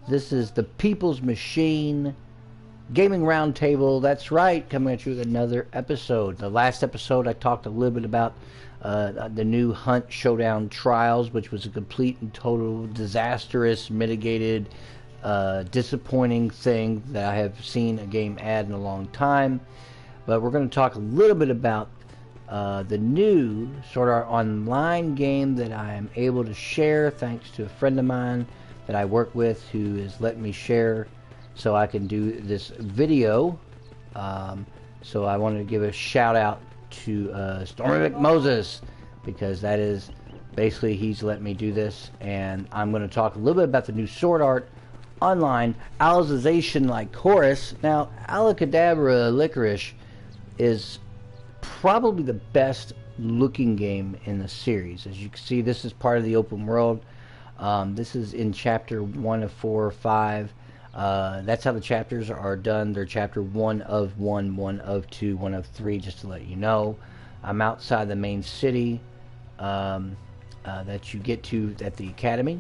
This is the People's Machine Gaming Roundtable. That's right, coming at you with another episode. The last episode I talked a little bit about the new Hunt Showdown Trials, which was a complete and total disastrous, mitigated, disappointing thing that I have seen a game add in a long time. But we're going to talk a little bit about the new Sword Art Online game that I am able to share thanks to a friend of mine that I work with who is letting me share so I can do this video. So I wanted to give a shout out to Stormy McMoses, because that is basically he's let me do this, and I'm going to talk a little bit about the new Sword Art Online Alicization Lycoris. Now, Alicization Lycoris is probably the best looking game in the series. As you can see, this is part of the open world. This is in chapter 1 of 4 or 5. That's how the chapters are done. They're chapter 1 of 1, 1 of 2, 1 of 3, just to let you know. I'm outside the main city that you get to at the academy.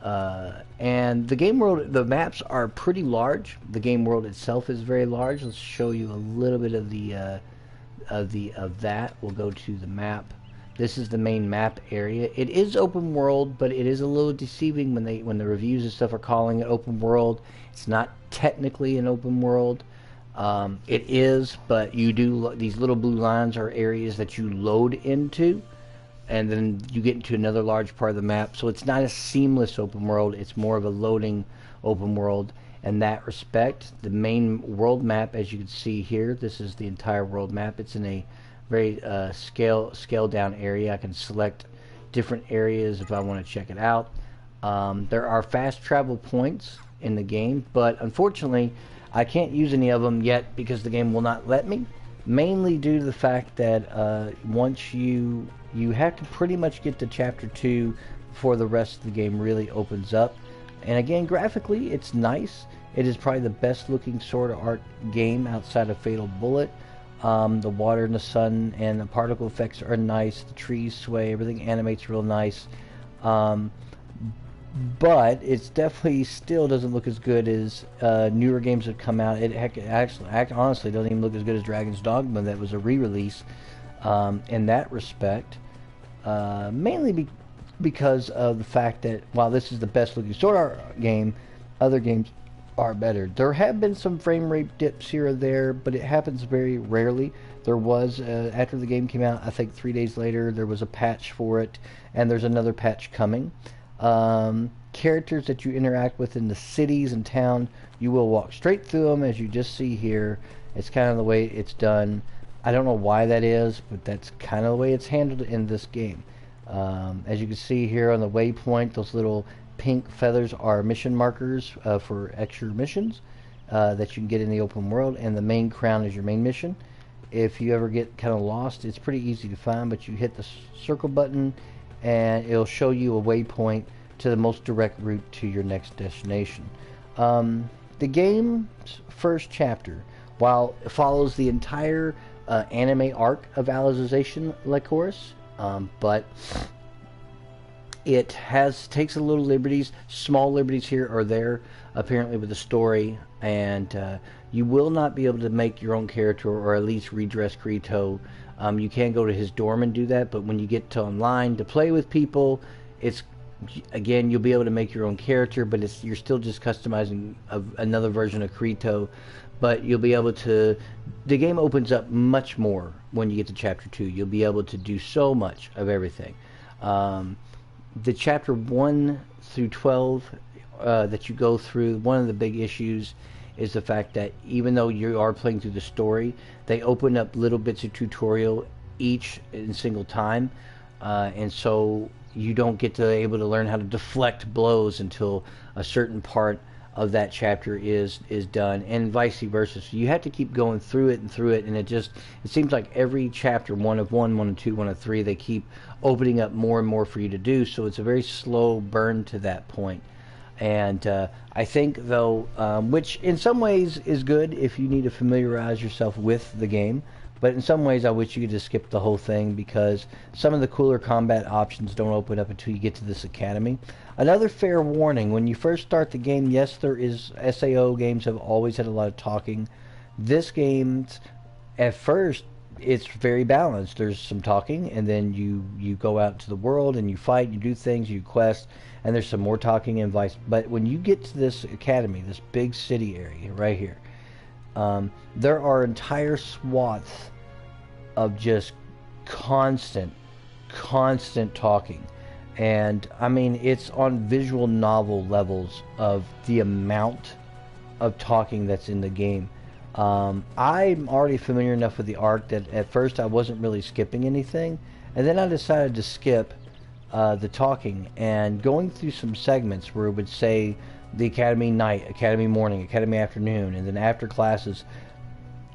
And the game world, the maps are pretty large. The game world itself is very large. Let's show you a little bit of that. We'll go to the map. This is the main map area. It is open world, but it is a little deceiving when the reviews and stuff are calling it open world. It's not technically an open world. It is, but you do, these little blue lines are areas that you load into, and then you get into another large part of the map. So it's not a seamless open world. It's more of a loading open world in that respect. The main world map, as you can see here, this is the entire world map. It's in a very scaled down area. I can select different areas if I want to check it out. There are fast travel points in the game, but unfortunately I can't use any of them yet because the game will not let me, mainly due to the fact that once you have to pretty much get to chapter 2 before the rest of the game really opens up. And again, graphically it's nice. It is probably the best looking Sword Art game outside of Fatal Bullet. The water and the sun and the particle effects are nice. The trees sway. Everything animates real nice. But it's definitely still doesn't look as good as newer games that come out. It honestly doesn't even look as good as Dragon's Dogma that was a re-release in that respect. Mainly because of the fact that while this is the best looking Sword Art game, other games are better. There have been some frame rate dips here or there, but it happens very rarely. There was, after the game came out, I think 3 days later, there was a patch for it, and there's another patch coming. Characters that you interact with in the cities and town, you will walk straight through them, as you just see here. It's kind of the way it's done. I don't know why that is, but that's kind of the way it's handled in this game. As you can see here on the waypoint, those little pink feathers are mission markers for extra missions that you can get in the open world, and the main crown is your main mission. If you ever get kind of lost, it's pretty easy to find, but you hit the circle button and it'll show you a waypoint to the most direct route to your next destination. The game's first chapter, while it follows the entire anime arc of Alicization Lycoris, but it takes a little liberties, small liberties here or there, apparently with the story, and you will not be able to make your own character or at least redress Kirito. You can go to his dorm and do that, but when you get to online to play with people, it's again, you'll be able to make your own character, but you're still just customizing another version of Kirito. But you'll be able to, the game opens up much more when you get to chapter 2. You'll be able to do so much of everything. The chapter 1 through 12 that you go through, one of the big issues is the fact that even though you are playing through the story, they open up little bits of tutorial each in single time, and so you don't get to able to learn how to deflect blows until a certain part of that chapter is done, and vice versa. So you have to keep going through it, and it seems like every chapter, 1 of 1, 1 of 2, 1 of 3, they keep opening up more and more for you to do, so it's a very slow burn to that point. And I think, though, which in some ways is good if you need to familiarize yourself with the game, But in some ways, I wish you could just skip the whole thing, because some of the cooler combat options don't open up until you get to this academy. Another fair warning, when you first start the game, yes, there is, SAO games have always had a lot of talking. This game, at first, it's very balanced. There's some talking, and then you go out to the world and you fight, you do things, you quest, and there's some more talking and vice. But when you get to this academy, this big city area right here, there are entire swaths of just constant talking. And I mean, it's on visual novel levels of the amount of talking that's in the game. I'm already familiar enough with the arc that at first I wasn't really skipping anything, and then I decided to skip the talking and going through some segments where it would say the academy night, academy morning, academy afternoon, and then after classes.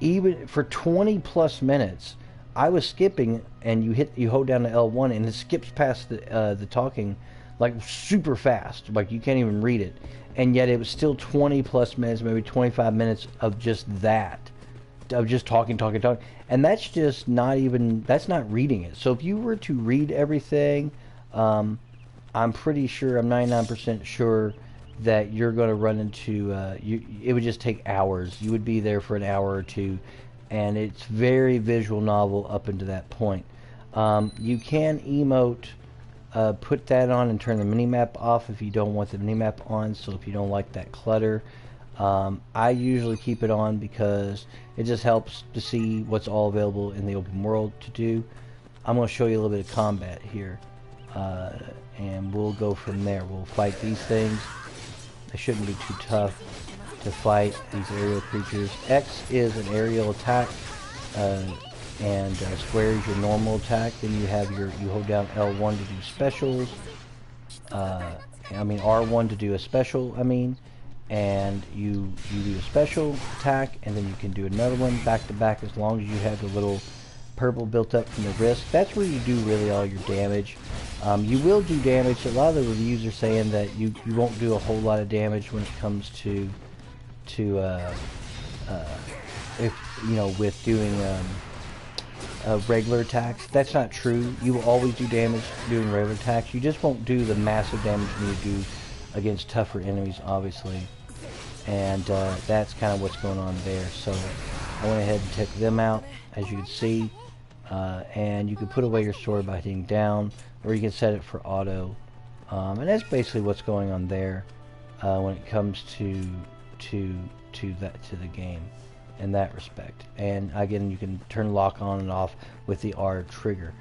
Even for 20 plus minutes, I was skipping, and you hold down the L1 and it skips past the talking like super fast, like you can't even read it, and yet it was still 20 plus minutes, maybe 25 minutes of just that, of just talking, and that's just not even, that's not reading it. So if you were to read everything, I'm pretty sure, I'm 99% sure that you're going to run into, it would just take hours. You would be there for an hour or two, and it's very visual novel up until that point. You can emote, put that on and turn the minimap off if you don't want the minimap on, so if you don't like that clutter. I usually keep it on because it just helps to see what's all available in the open world to do. I'm going to show you a little bit of combat here, and we'll go from there. We'll fight these things. They shouldn't be too tough to fight, these aerial creatures. X is an aerial attack, and square is your normal attack. Then you have you hold down L1 to do specials. R1 to do a special, and you do a special attack, and then you can do another one back to back as long as you have the little purple built up from the wrist. That's where you do really all your damage. You will do damage. A lot of the reviews are saying that you won't do a whole lot of damage when it comes to with doing regular attacks. That's not true. You will always do damage doing regular attacks. You just won't do the massive damage you need to do against tougher enemies, obviously. And that's kind of what's going on there. So I went ahead and took them out, as you can see. And you can put away your sword by hitting down, or you can set it for auto, and that's basically what's going on there when it comes to the game in that respect. And again, you can turn lock on and off with the R trigger.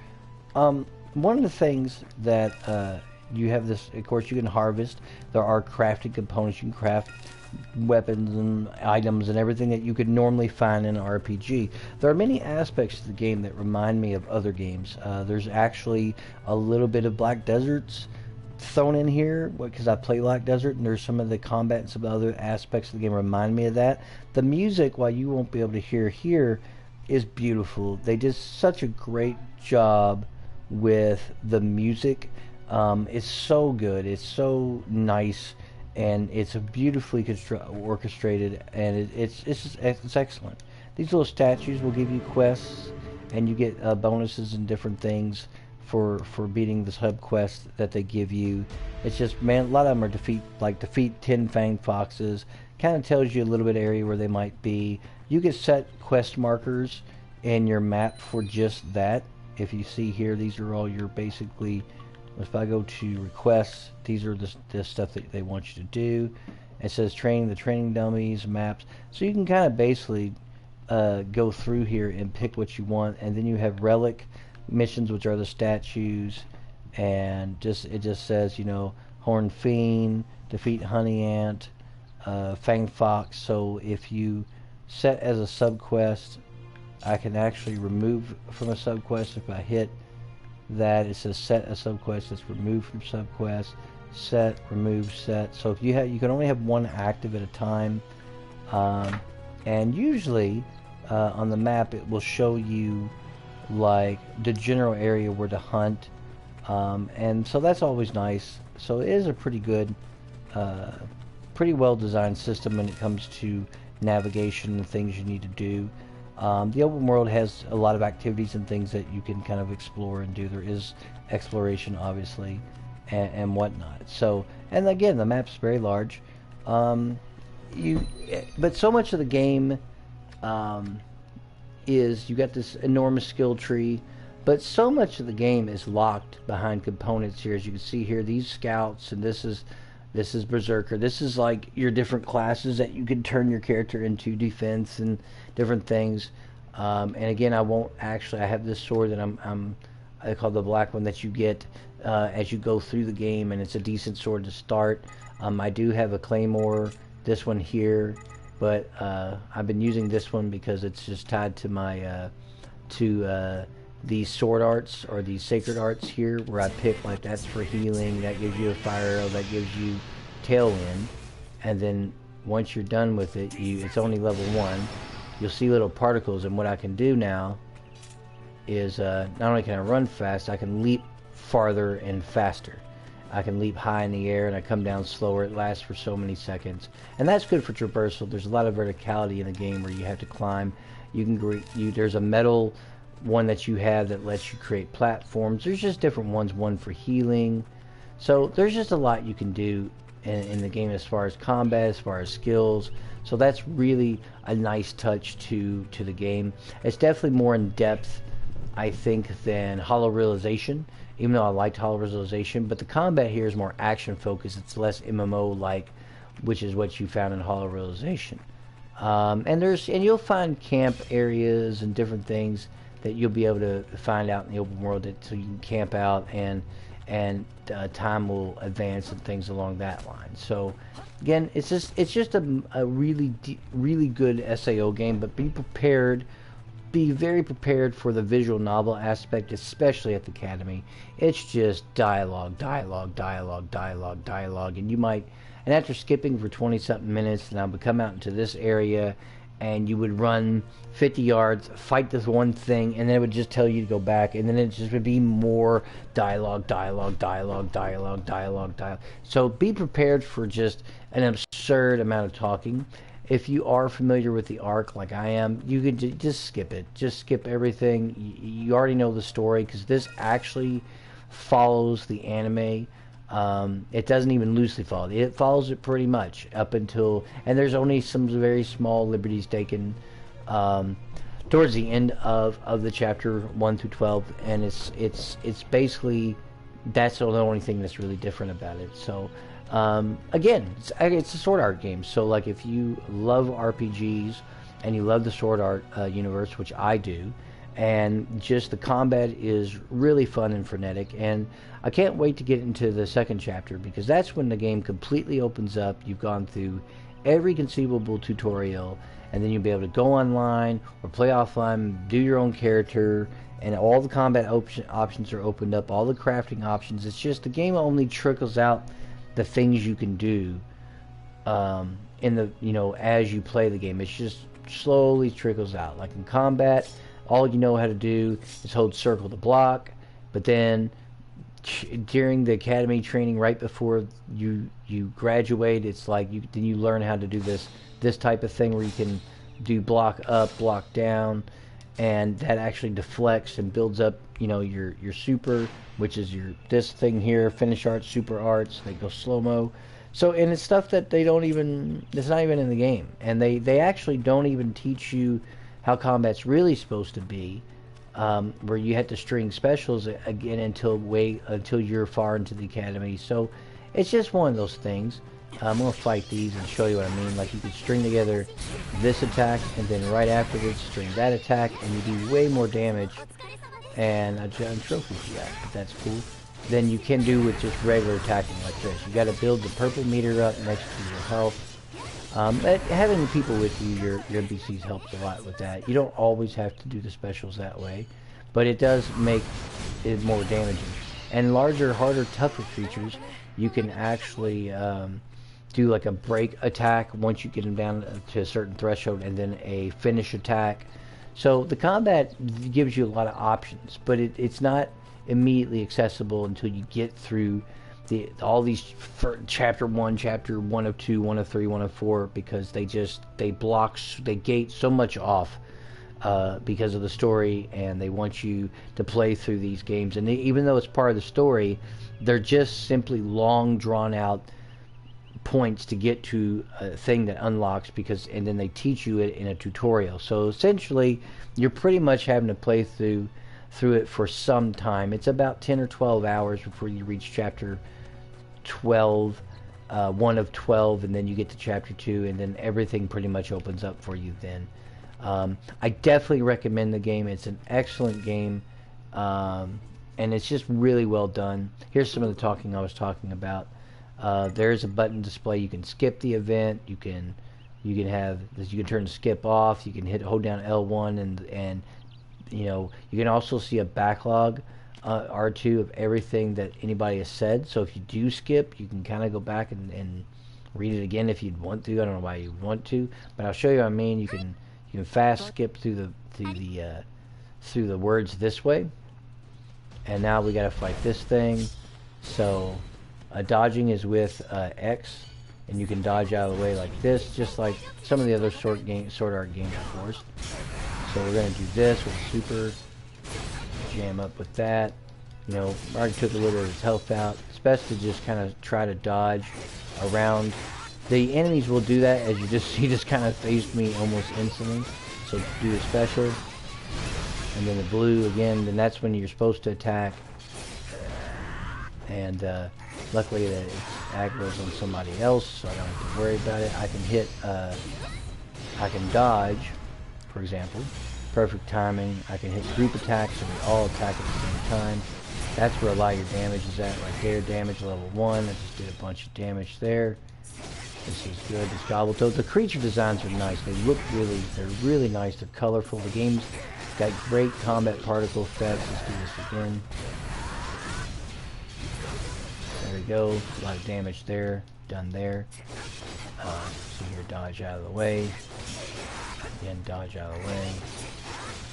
One of the things that you have this, of course, you can harvest. There are crafting components. You can craft weapons and items and everything that you could normally find in an RPG. There are many aspects to the game that remind me of other games. There's actually a little bit of Black Deserts thrown in here because I play Black Desert, and there's some of the combat and some other aspects of the game remind me of that. The music, while you won't be able to hear here, is beautiful. They did such a great job with the music. It's so good. It's so nice. And it's a beautifully orchestrated, and it's excellent. These little statues will give you quests, and you get bonuses and different things for beating the sub quest that they give you. It's just, man, a lot of them are defeat 10 fanged foxes. Kind of tells you a little bit of area where they might be. You can set quest markers in your map for just that. If you see here, these are all your basically. If I go to requests, these are the stuff that they want you to do. It says the training dummies, maps. So you can kind of basically go through here and pick what you want. And then you have relic missions, which are the statues. And it just says, Horned Fiend, defeat Honey Ant, Fanged Fox. So if you set as a subquest, I can actually remove from a subquest if I hit that. It says set a subquest that's removed from subquest, set, remove, set. So if you can only have one active at a time, and usually on the map it will show you like the general area where to hunt, and so that's always nice. So it is a pretty good, pretty well designed system when it comes to navigation and things you need to do. The open world has a lot of activities and things that you can kind of explore and do. There is exploration, obviously, and whatnot. So, and again, the map's very large. But so much of the game is you got this enormous skill tree, but so much of the game is locked behind components here. As you can see here, these scouts, and this is berserker. This is like your different classes that you can turn your character into, defense and different things. And again, I have this sword that I call the black one that you get as you go through the game, and it's a decent sword to start. I do have a claymore, this one here, but I've been using this one because it's just tied to my these sword arts, or these sacred arts here, where I pick, like, that's for healing, that gives you a fire arrow, that gives you tailwind, and then once you're done with it, it's only level 1. You'll see little particles, and what I can do now is not only can I run fast, I can leap farther and faster. I can leap high in the air, and I come down slower. It lasts for so many seconds, and that's good for traversal. There's a lot of verticality in the game where you have to climb. There's a metal one that you have that lets you create platforms. There's just different ones, one for healing. So there's just a lot you can do in the game as far as combat, as far as skills. So that's really a nice touch to the game. It's definitely more in depth, I think, than Hollow Realization, even though I liked Hollow Realization. But the combat here is more action focused. It's less MMO like, which is what you found in Hollow Realization. And you'll find camp areas and different things that you'll be able to find out in the open world, so you can camp out, and time will advance and things along that line. So again, it's just a really good SAO game, but be very prepared for the visual novel aspect, especially at the Academy. It's just dialogue, and after skipping for 20 something minutes, then I would come out into this area, and you would run 50 yards, fight this one thing, and then it would just tell you to go back, and then it just would be more dialogue. So be prepared for just an absurd amount of talking. If you are familiar with the arc like I am, you could just skip it. Just skip everything. You already know the story, because this actually follows the anime. It doesn't even loosely follow. It follows it pretty much up until, and there's only some very small liberties taken towards the end of the chapter 1 through 12, and it's basically, that's the only thing that's really different about it. So again, it's a sword art game. So like, if you love RPGs and you love the sword art universe, which I do, and just the combat is really fun and frenetic, and I can't wait to get into the second chapter, because that's when the game completely opens up. You've gone through every conceivable tutorial, and then you'll be able to go online or play offline, do your own character, and all the combat options are opened up, all the crafting options. It's just, the game only trickles out the things you can do in the, as you play the game. It's just slowly trickles out. Like in combat, all you know how to do is hold circle to block, but then during the academy training, right before you graduate, it's like then you learn how to do this type of thing where you can do block up, block down, and that actually deflects and builds up, your super, which is this thing here, finish arts, super arts. They go slow-mo. So, and it's stuff that it's not even in the game, and they actually don't even teach you how combat's really supposed to be, where you have to string specials again until you're far into the academy. So it's just one of those things. I'm going to fight these and show you what I mean. Like, you could string together this attack, and then right afterwards string that attack, and you do way more damage and a trophy for that, but that's cool, than you can do with just regular attacking like this. You got to build the purple meter up next to your health. Having people with you, your NPCs, helps a lot with that. You don't always have to do the specials that way, but it does make it more damaging. And larger, harder, tougher creatures, you can actually do like a break attack once you get them down to a certain threshold, and then a finish attack. So the combat gives you a lot of options, but it's not immediately accessible until you get through all these chapter 1, chapter 1 of 2, 1 of 3, 1 of 4, because they gate so much off because of the story, and they want you to play through these games. And even though it's part of the story, they're just simply long drawn out points to get to a thing that unlocks, and then they teach you it in a tutorial. So essentially you're pretty much having to play through it for some time. It's about 10 or 12 hours before you reach chapter 12, 1 of 12, and then you get to chapter 2, and then everything pretty much opens up for you then. I definitely recommend the game. It's an excellent game, and it's just really well done. Here's some of the talking I was talking about. There's a button display. You can skip the event. You can turn skip off. You can hold down L1, and you can also see a backlog, R2, of everything that anybody has said. So if you do skip, you can kind of go back and read it again if you'd want to. I don't know why you'd want to, but I'll show you what I mean. You can fast skip through the words this way. And now we got to fight this thing. So dodging is with X, and you can dodge out of the way like this, just like some of the other Sword Art games, of course. So we're going to do this with super, jam up with that. Already took a little bit of his health out. It's best to just kind of try to dodge around. The enemies will do that, as he just kind of phased me almost instantly. So do the special, and then the blue again, then that's when you're supposed to attack. And luckily that it aggroes on somebody else, so I don't have to worry about it. I can dodge, for example. Perfect timing. I can hit group attacks, so we all attack at the same time. That's where a lot of your damage is at, right there. Damage level 1. I just did a bunch of damage there. This is good. This Gobbletoad. The creature designs are nice. They're really nice. They're colorful. The game's got great combat particle effects. Let's do this again. There we go. A lot of damage there. Done there. So here, dodge out of the way. Again, dodge out of the way.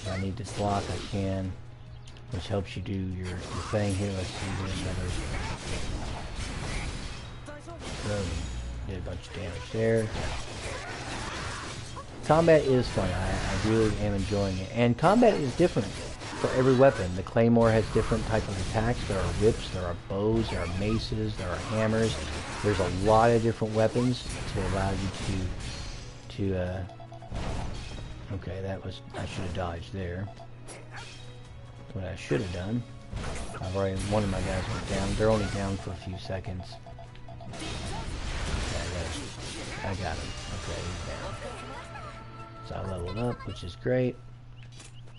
If I need to block, I can. Which helps you do your thing here. Let's see here. Did a bunch of damage there. Combat is fun. I really am enjoying it. And combat is different for every weapon. The Claymore has different types of attacks. There are whips, there are bows, there are maces, there are hammers. There's a lot of different weapons to allow you to okay, I should have dodged there. What I should have done. One of my guys went down. They're only down for a few seconds. I got him. Okay, he's down. So I leveled up, which is great.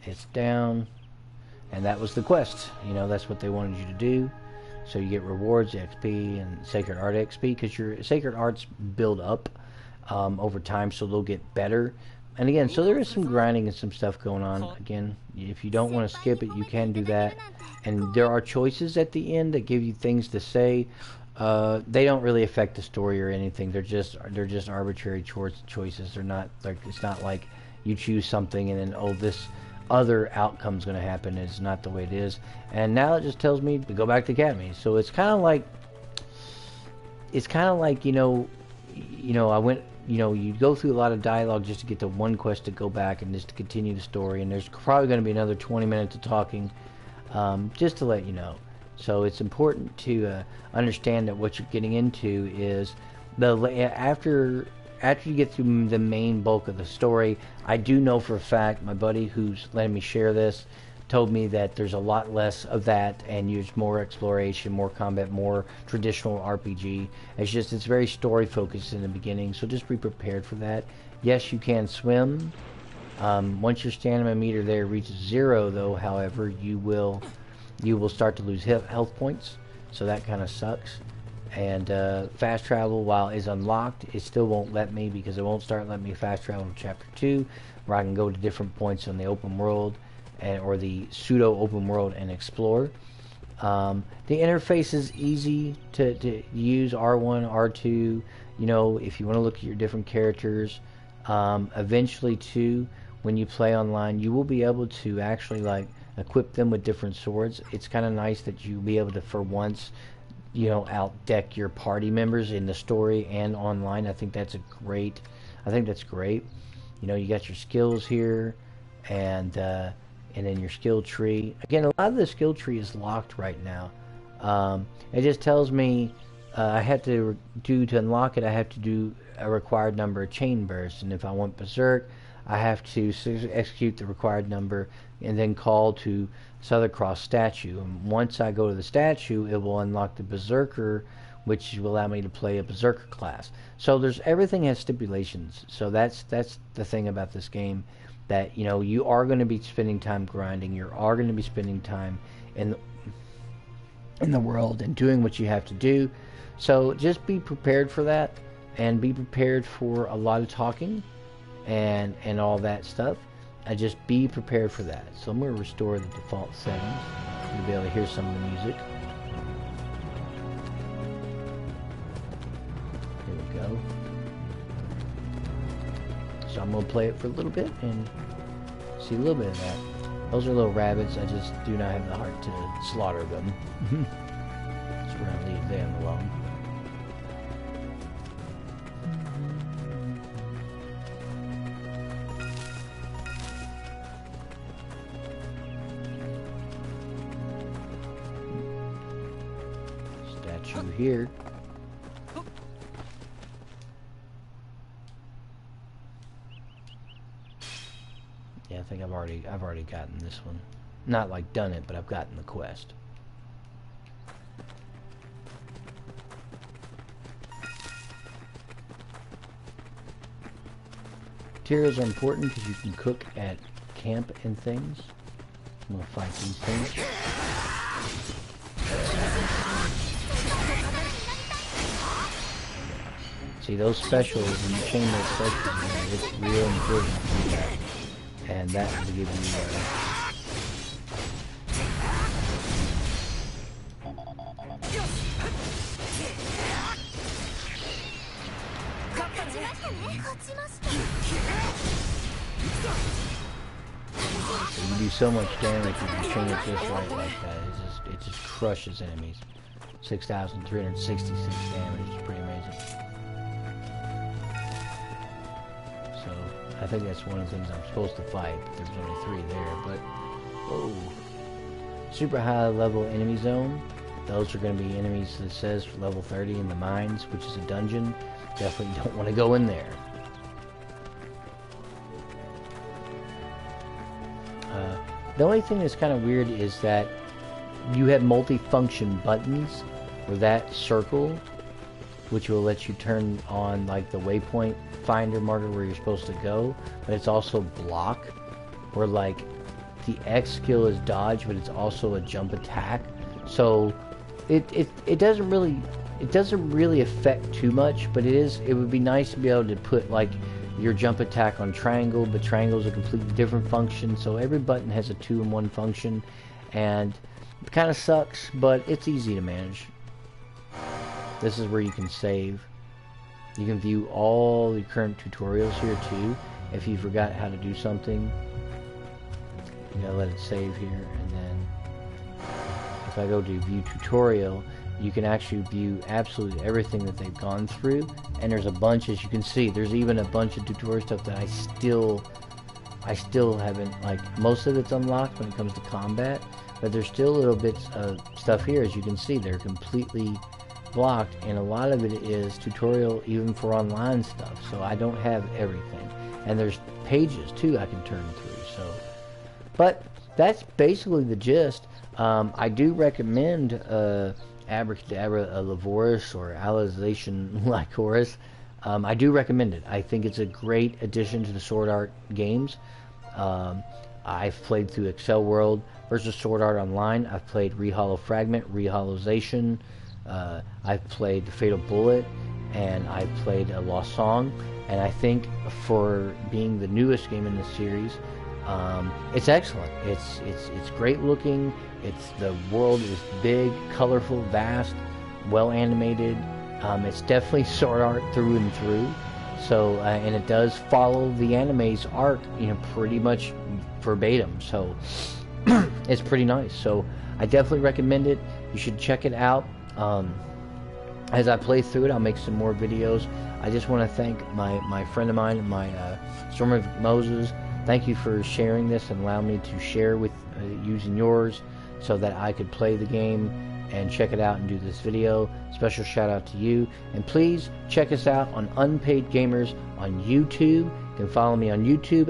It's down. And that was the quest. That's what they wanted you to do. So you get rewards, XP, and Sacred Art XP, because your Sacred Arts build up over time, so they'll get better. And again, so there is some grinding and some stuff going on. Again, if you don't want to skip it, you can do that. And there are choices at the end that give you things to say. They don't really affect the story or anything. They're just arbitrary choices. They're not like, it's not like you choose something and then this other outcome's going to happen. It's not the way it is. And now it just tells me to go back to Academy. So it's kind of like I went. You go through a lot of dialogue just to get to one quest to go back and just to continue the story. And there's probably going to be another 20 minutes of talking, just to let you know. So it's important to understand that what you're getting into is after you get through the main bulk of the story. I do know for a fact, my buddy who's letting me share this told me that there's a lot less of that, and there's more exploration, more combat, more traditional RPG. It's very story focused in the beginning, so just be prepared for that. Yes, you can swim. Once your stamina meter there reaches 0, though, however, you will start to lose health points, so that kind of sucks. And fast travel, while is unlocked, it still won't let me, because it won't start letting me fast travel in chapter 2, where I can go to different points on the open world or the pseudo open world and explore. The interface is easy to use. R1, R2, if you want to look at your different characters. Eventually too, when you play online, you will be able to actually equip them with different swords. It's kind of nice that you'll be able to, for once, outdeck your party members in the story and online. I think that's great. You got your skills here. and then your skill tree. Again, a lot of the skill tree is locked right now. It just tells me I have to unlock it. I have to do a required number of chain bursts, and if I want berserk, I have to execute the required number and then call to Southern Cross statue. And once I go to the statue, it will unlock the berserker, which will allow me to play a berserker class. So everything has stipulations. So that's the thing about this game, that you are going to be spending time grinding. You are going to be spending time in the world and doing what you have to do. So just be prepared for that, and be prepared for a lot of talking and all that stuff. Just be prepared for that. So I'm going to restore the default settings. You'll be able to hear some of the music. Here we go. So I'm going to play it for a little bit and see a little bit of that. Those are little rabbits. I just do not have the heart to slaughter them. So we're going to leave them alone. Here. Yeah, I think I've already gotten this one. Not like done it, but I've gotten the quest. Materials are important because you can cook at camp and things. I'm gonna fight these things. See, those specials, when you chain those specials, it's real important to do that. And that will give you you do so much damage if you chain it just right like that. It just crushes enemies. 6,366 damage is pretty amazing. I think that's one of the things I'm supposed to fight, but there's only 3 there, but whoa. Super high level enemy zone. Those are going to be enemies that says level 30 in the mines, which is a dungeon. Definitely don't want to go in there. The only thing that's kind of weird is that you have multi-function buttons for that circle, which will let you turn on like the waypoint finder marker where you're supposed to go, but it's also block, where like the X skill is dodge, but it's also a jump attack. So it doesn't really affect too much, but it would be nice to be able to put like your jump attack on triangle, but triangle is a completely different function. So every button has a 2-in-1 function, and it kind of sucks, but it's easy to manage. This is where you can save. You can view all the current tutorials here too. If you forgot how to do something, you gotta let it save here, and then if I go to view tutorial, you can actually view absolutely everything that they've gone through. And there's a bunch, as you can see, there's even a bunch of tutorial stuff that I still haven't, like, most of it's unlocked when it comes to combat, but there's still little bits of stuff here. As you can see, they're completely blocked, and a lot of it is tutorial even for online stuff, so I don't have everything. And there's pages too I can turn through. So, but that's basically the gist. I do recommend Abracadabra Lycoris or Alicization Lycoris. I do recommend it. I think it's a great addition to the Sword Art games. I've played through Excel World versus Sword Art Online. I've played Rehollow Fragment, Rehollowization. I've played The Fatal Bullet, and I've played A Lost Song. And I think for being the newest game in this series, it's excellent. It's great looking. The world is big, colorful, vast, well animated. It's definitely Sword Art through and through. So and it does follow the anime's arc, pretty much verbatim. So it's pretty nice. So I definitely recommend it. You should check it out. As I play through it, I'll make some more videos. I just want to thank my friend of mine, my Stormer Moses, Thank you for sharing this and allowing me to share with using yours so that I could play the game and check it out and do this video. Special shout out to you. And please check us out on Unpaid Gamers on YouTube. You can follow me on YouTube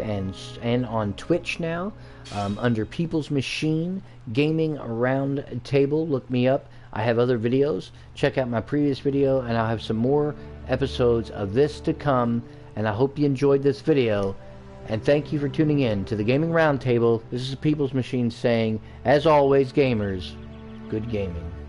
and on Twitch now under People's Machine Gaming Around Table. Look me up. I have other videos. Check out my previous video, and I'll have some more episodes of this to come. And I hope you enjoyed this video. And thank you for tuning in to the Gaming Roundtable. This is People's Machine saying, as always, gamers, good gaming.